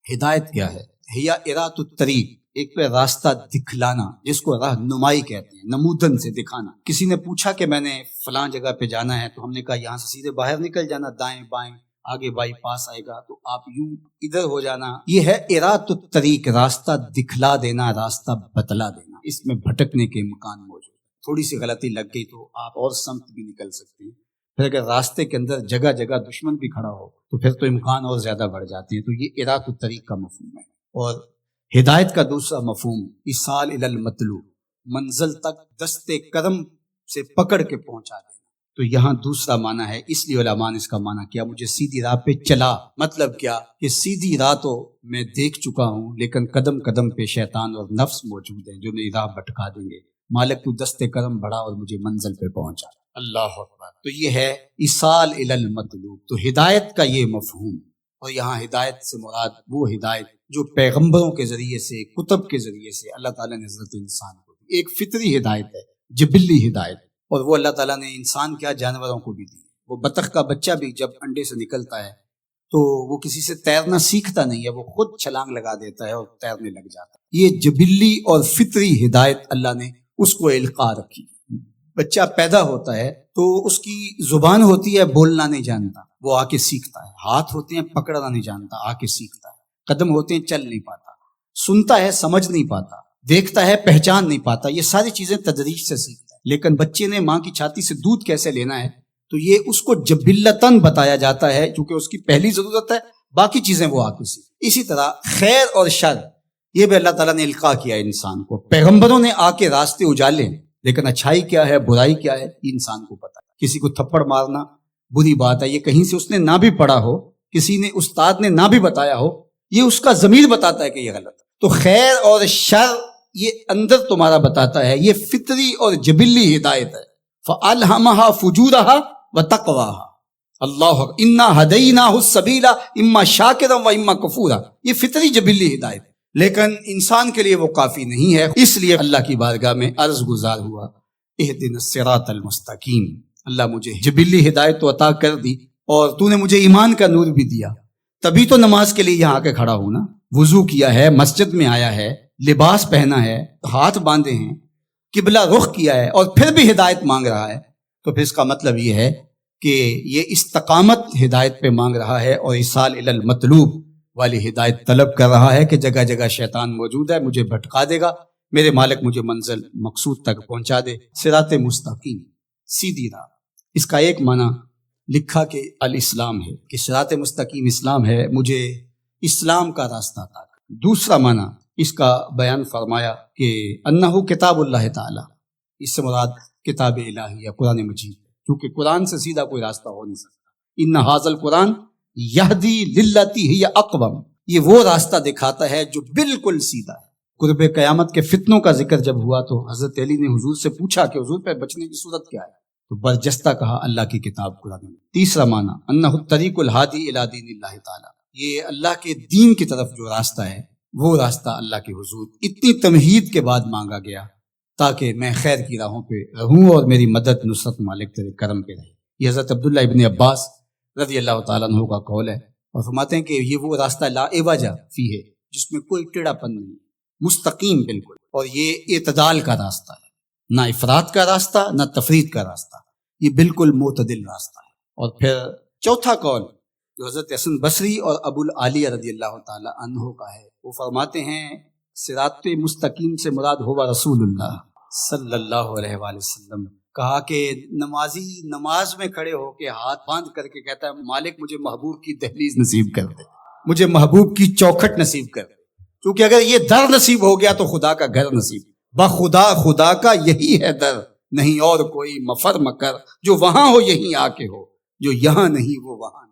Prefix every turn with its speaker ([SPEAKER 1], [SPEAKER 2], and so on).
[SPEAKER 1] ہدایت کیا ہے؟ ہیا ارات الطریق، ایک پہ راستہ دکھلانا، جس کو راہ نمائی کہتے ہیں، نمودن سے دکھانا۔ کسی نے پوچھا کہ میں نے فلاں جگہ پہ جانا ہے، تو ہم نے کہا یہاں سے سیدھے باہر نکل جانا، دائیں بائیں، آگے بائی پاس آئے گا تو آپ یوں ادھر ہو جانا۔ یہ ہے ارات الطریق، راستہ دکھلا دینا، راستہ بتلا دینا۔ اس میں بھٹکنے کے امکان موجود، تھوڑی سی غلطی لگ گئی تو آپ اور سمت بھی نکل سکتے ہیں۔ پھر اگر راستے کے اندر جگہ جگہ دشمن بھی کھڑا ہو تو پھر تو امکان اور زیادہ بڑھ جاتے ہیں۔ تو یہ ارات الطریق کا مفہوم ہے۔ اور ہدایت کا دوسرا مفہوم ایصال الی المطلوب، منزل تک دستے کرم سے پکڑ کے پہنچا دینا۔ تو یہاں دوسرا معنی ہے، اس لیے علماء نے اس کا معنی کیا مجھے سیدھی راہ پہ چلا۔ مطلب کیا کہ سیدھی راہ تو میں دیکھ چکا ہوں، لیکن قدم قدم پہ شیطان اور نفس موجود ہیں جو میری راہ بھٹکا دیں گے۔ مالک تو دستے کرم بڑھا اور مجھے منزل پہ پہنچا۔ اللہ اکبر۔ تو یہ ہے ایصال الی المطلوب۔ تو ہدایت کا یہ مفہوم، اور یہاں ہدایت سے مراد وہ ہدایت جو پیغمبروں کے ذریعے سے، کتب کے ذریعے سے اللہ تعالیٰ نے حضرت انسان کو دی۔ ایک فطری ہدایت ہے، جبلی ہدایت، اور وہ اللہ تعالیٰ نے انسان کیا جانوروں کو بھی دی۔ وہ بطخ کا بچہ بھی جب انڈے سے نکلتا ہے تو وہ کسی سے تیرنا سیکھتا نہیں ہے، وہ خود چھلانگ لگا دیتا ہے اور تیرنے لگ جاتا ہے۔ یہ جبلی اور فطری ہدایت اللہ نے اس کو القاء رکھی۔ بچہ پیدا ہوتا ہے تو اس کی زبان ہوتی ہے، بولنا نہیں جانتا، وہ آ کے سیکھتا ہے۔ ہاتھ ہوتے ہیں، پکڑنا نہیں جانتا، آ کے سیکھتا ہے۔ قدم ہوتے ہیں، چل نہیں پاتا، سنتا ہے، سمجھ نہیں پاتا، دیکھتا ہے، پہچان نہیں پاتا۔ یہ ساری چیزیں تدریج سے سیکھتا ہے۔ لیکن بچے نے ماں کی چھاتی سے دودھ کیسے لینا ہے تو یہ اس کو جبلتاً بتایا جاتا ہے، کیونکہ اس کی پہلی ضرورت ہے، باقی چیزیں وہ آ کے سیکھ۔ اسی طرح خیر اور شر، یہ بھی اللہ تعالیٰ نے القاء کیا انسان کو۔ پیغمبروں نے آ کے راستے اجالے، لیکن اچھائی کیا ہے، برائی کیا ہے، یہ انسان کو پتا ہے۔ کسی کو تھپڑ مارنا بری بات ہے، یہ کہیں سے اس نے نہ بھی پڑھا ہو، کسی نے استاد نے نہ بھی بتایا ہو، یہ اس کا ضمیر بتاتا ہے کہ یہ غلط ہے۔ تو خیر اور شر یہ اندر تمہارا بتاتا ہے، یہ فطری اور جبلی ہدایت ہے۔ فَأَلْهَمَهَا فُجُورَهَا وَتَقْوَاهَا، اللہ اِنَّا هَدَيْنَاهُ السَّبِيلَ إِمَّا شَاكِرًا وَإِمَّا كَفُورًا۔ یہ فطری جبلی ہدایت ہے، لیکن انسان کے لیے وہ کافی نہیں ہے۔ اس لیے اللہ کی بارگاہ میں عرض گزار ہوا، اهْدِنَا الصِّرَاطَ الْمُسْتَقِيمَ، اللہ مجھے جبلی ہدایت تو عطا کر دی، اور تو نے مجھے ایمان کا نور بھی دیا، تبھی تو نماز کے لیے یہاں آ کے کھڑا ہوں نا۔ وضو کیا ہے، مسجد میں آیا ہے، لباس پہنا ہے، ہاتھ باندھے ہیں، قبلہ رخ کیا ہے، اور پھر بھی ہدایت مانگ رہا ہے، تو پھر اس کا مطلب یہ ہے کہ یہ استقامت ہدایت پہ مانگ رہا ہے، اور ایصال الی المطلوب والی ہدایت طلب کر رہا ہے کہ جگہ جگہ شیطان موجود ہے، مجھے بھٹکا دے گا، میرے مالک مجھے منزل مقصود تک پہنچا دے۔ صراط مستقیم، سیدھی راہ۔ اس کا ایک معنی لکھا کہ الاسلام ہے، کہ صراط مستقیم اسلام ہے، مجھے اسلام کا راستہ عطا کر۔ دوسرا معنی اس کا بیان فرمایا کہ انہ کتاب اللہ تعالی، اس سے مراد کتاب الہی یا قرآن مجید، کیونکہ قرآن سے سیدھا کوئی راستہ ہو نہیں سکتا۔ ان ھذا القرآن یہدی للتی ہی اقوم، یہ وہ راستہ دکھاتا ہے جو بالکل سیدھا ہے۔ قرب قیامت کے فتنوں کا ذکر جب ہوا تو حضرت علی نے حضور سے پوچھا کہ حضور پہ بچنے کی صورت کیا ہے، تو برجستہ کہا اللہ کی کتاب قرآن میں۔ تیسرا معنی انہ الطریق الہادی الی دین اللہ تعالی، یہ اللہ کے دین کی طرف جو راستہ ہے، وہ راستہ اللہ کے حضور اتنی تمہید کے بعد مانگا گیا تاکہ میں خیر کی راہوں پہ رہوں اور میری مدد نصرت مالک تیرے کرم پہ رہے۔ یہ حضرت عبداللہ ابن عباس رضی اللہ تعالیٰ عنہ کا قول ہے، اور فرماتے ہیں کہ یہ وہ راستہ لا عوج فیہ، جس میں کوئی ٹیڑھا پن نہیں، مستقیم بالکل، اور یہ اعتدال کا راستہ ہے، نہ افراط کا راستہ نہ تفرید کا راستہ، یہ بالکل معتدل راستہ ہے۔ اور پھر چوتھا قول جو حضرت حسن بصری اور ابو العالیہ رضی اللہ تعالی عنہ کا ہے، وہ فرماتے ہیں صراط مستقیم سے مراد ہوا رسول اللہ صلی اللہ علیہ وآلہ وسلم۔ کہا کہ نمازی نماز میں کھڑے ہو کے ہاتھ باندھ کر کے کہتا ہے مالک مجھے محبوب کی دہلیز نصیب کر دے، مجھے محبوب کی چوکھٹ نصیب کر دے، کیونکہ اگر یہ در نصیب ہو گیا تو خدا کا گھر نصیب، بخدا خدا کا یہی ہے در، نہیں اور کوئی مفر مکر، جو وہاں ہو یہیں آ کے ہو، جو یہاں نہیں وہ وہاں نہیں۔